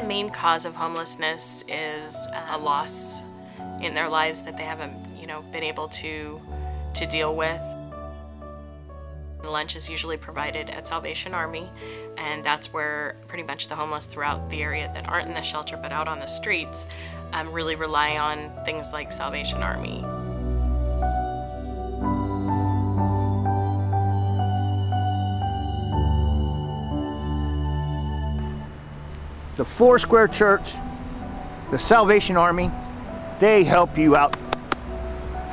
the main cause of homelessness is a loss in their lives that they haven't, been able to deal with. Lunch is usually provided at Salvation Army, and that's where pretty much the homeless throughout the area that aren't in the shelter but out on the streets really rely on things like Salvation Army. The Foursquare Church, the Salvation Army, they help you out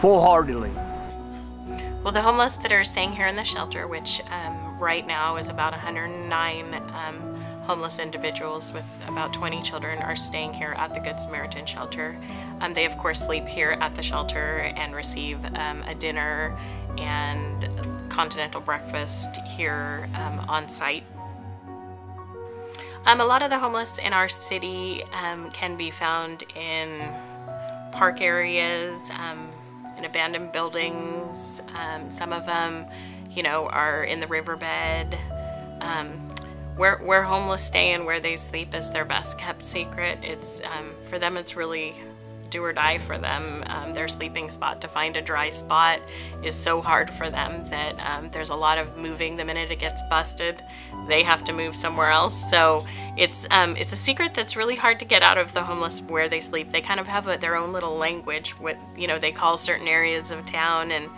full-heartedly. Well, the homeless that are staying here in the shelter, which right now is about 109 homeless individuals with about 20 children, are staying here at the Good Samaritan shelter. They of course sleep here at the shelter and receive a dinner and continental breakfast here on site. A lot of the homeless in our city can be found in park areas, in abandoned buildings. Some of them, are in the riverbed. Where homeless stay and where they sleep is their best kept secret. It's for them, it's really do or die for them. Their sleeping spot, to find a dry spot is so hard for them that there's a lot of moving. The minute it gets busted, they have to move somewhere else. So it's a secret that's really hard to get out of the homeless where they sleep. They kind of have their own little language. What they call certain areas of town and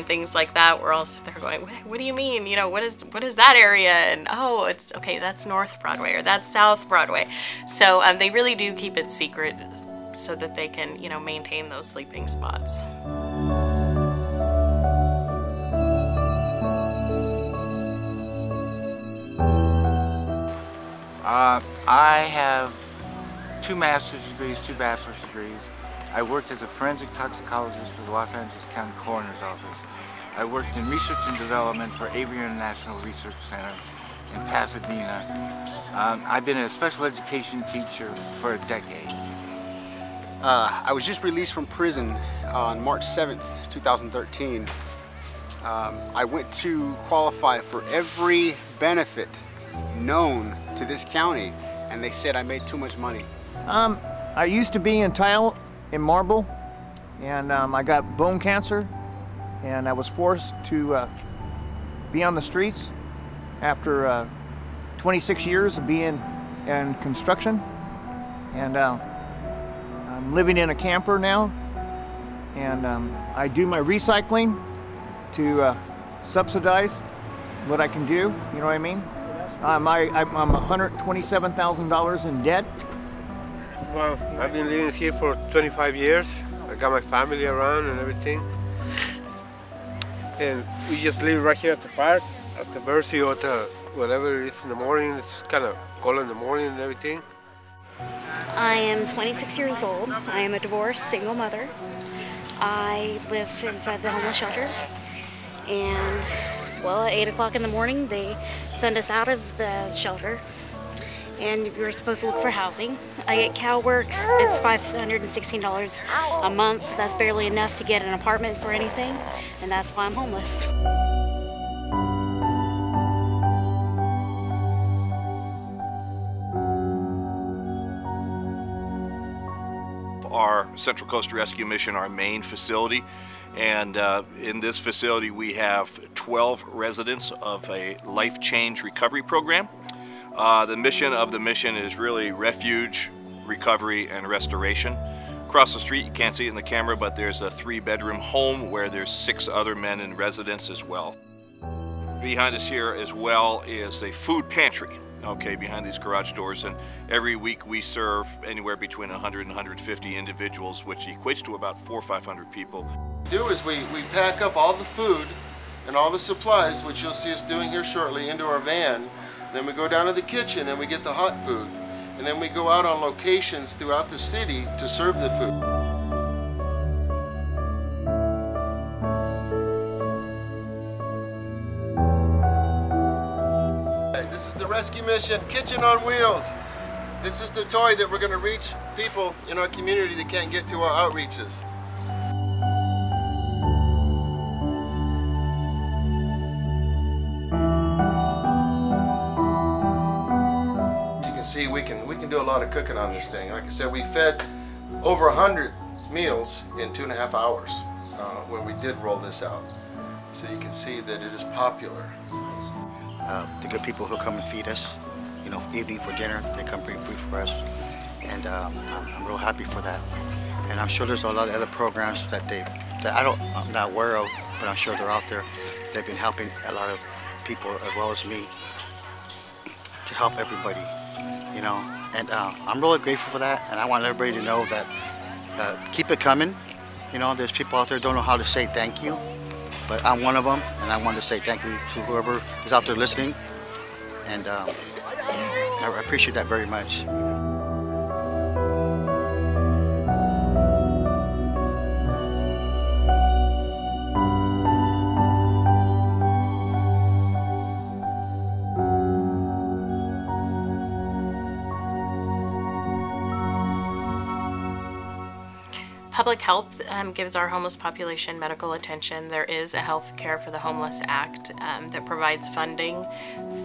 things like that. We're also they're going, what do you mean? What is that area? And oh, it's okay. That's North Broadway or that's South Broadway. So they really do keep it secret, so that they can, maintain those sleeping spots. I have 2 master's degrees, 2 bachelor's degrees. I worked as a forensic toxicologist for the Los Angeles County Coroner's Office. I worked in research and development for Avery International Research Center in Pasadena. I've been a special education teacher for a decade. I was just released from prison on March 7th, 2013. I went to qualify for every benefit known to this county, and they said I made too much money. I used to be in tile and marble, and I got bone cancer, and I was forced to be on the streets after 26 years of being in construction, and I'm living in a camper now, and I do my recycling to subsidize what I can do, you know what I mean? I'm $127,000 in debt. Well, I've been living here for 25 years. I got my family around and everything. And we just live right here at the park, at the mercy of whatever it is in the morning. It's kind of cold in the morning and everything. I am 26 years old. I am a divorced single mother. I live inside the homeless shelter, and well, at 8 o'clock in the morning they send us out of the shelter and we're supposed to look for housing. I get CalWorks. It's $516 a month. That's barely enough to get an apartment for anything, and that's why I'm homeless. Our Central Coast Rescue Mission, our main facility, and in this facility we have 12 residents of a life change recovery program. The mission of the mission is really refuge, recovery, and restoration. Across the street, you can't see it in the camera, but there's a 3-bedroom home where there's 6 other men in residence as well. Behind us here as well is a food pantry, okay, behind these garage doors, and every week we serve anywhere between 100 and 150 individuals, which equates to about 400 or 500 people. What we do is we pack up all the food and all the supplies, which you'll see us doing here shortly, into our van. Then we go down to the kitchen and we get the hot food. And then we go out on locations throughout the city to serve the food. This is the Rescue Mission Kitchen on Wheels. This is the toy that we're going to reach people in our community that can't get to our outreaches. can see, we can do a lot of cooking on this thing. Like I said, we fed over 100 meals in 2.5 hours when we did roll this out. So you can see that it is popular. The good people who come and feed us, you know, evening for dinner, they come bring food for us, and I'm real happy for that. And I'm sure there's a lot of other programs that I'm not aware of, but I'm sure they're out there. They've been helping a lot of people as well as me to help everybody, you know. And I'm really grateful for that, and I want everybody to know that keep it coming. You know, there's people out there who don't know how to say thank you, but I'm one of them, and I want to say thank you to whoever is out there listening, and I appreciate that very much. Public health gives our homeless population medical attention. There is a Health Care for the Homeless Act that provides funding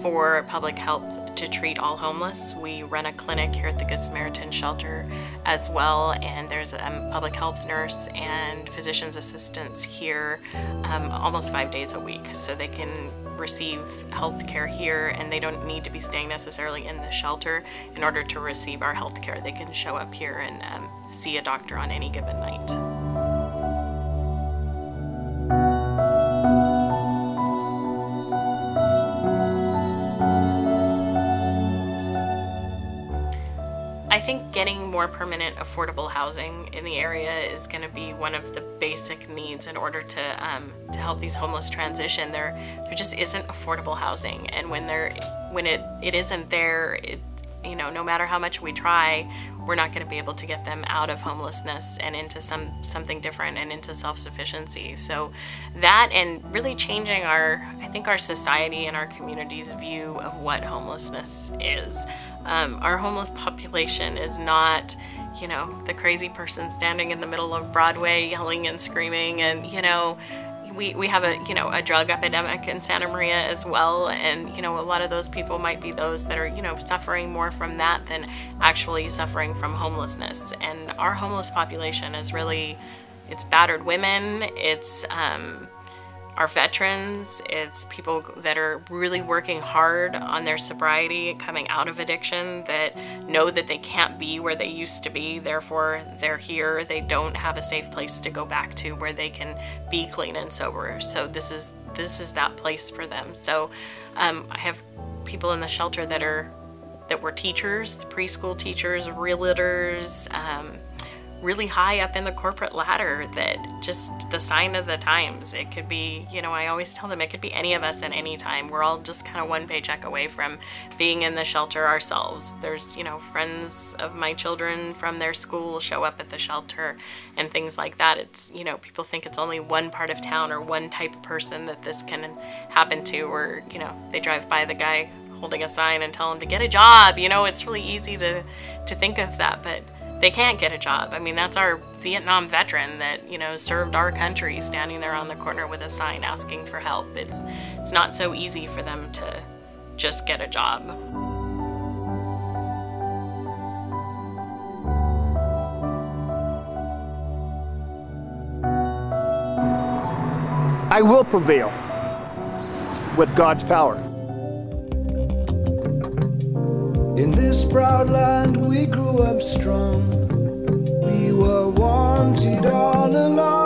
for public health to treat all homeless. We run a clinic here at the Good Samaritan Shelter as well, and there's a public health nurse and physician's assistants here almost 5 days a week, so they can receive health care here, and they don't need to be staying necessarily in the shelter in order to receive our health care. They can show up here and see a doctor on any given night. I think getting more permanent affordable housing in the area is going to be one of the basic needs in order to help these homeless transition. There just isn't affordable housing, and when it isn't there, you know, no matter how much we try, we're not going to be able to get them out of homelessness and into something different and into self-sufficiency. So that, and really changing I think our society and our community's view of what homelessness is. Our homeless population is not, you know, the crazy person standing in the middle of Broadway yelling and screaming, and, you know, we have a drug epidemic in Santa Maria as well, and, you know, a lot of those people might be those that are, you know, suffering more from that than actually suffering from homelessness. And our homeless population is really, it's battered women, it's our veterans, it's people that are really working hard on their sobriety, coming out of addiction, that know that they can't be where they used to be, therefore they're here. They don't have a safe place to go back to where they can be clean and sober. So this is that place for them. So I have people in the shelter that were teachers, preschool teachers, realtors, really high up in the corporate ladder, that just the sign of the times. It could be, you know, I always tell them it could be any of us at any time. We're all just kind of one paycheck away from being in the shelter ourselves. There's, you know, friends of my children from their school show up at the shelter and things like that. It's, you know, people think it's only one part of town or one type of person that this can happen to, or, you know, they drive by the guy holding a sign and tell him to get a job. You know, it's really easy to think of that, but they can't get a job. I mean, that's our Vietnam veteran that, you know, served our country, standing there on the corner with a sign asking for help. It's not so easy for them to just get a job. I will prevail with God's power. In this proud land we grew up strong. We were wanted all along.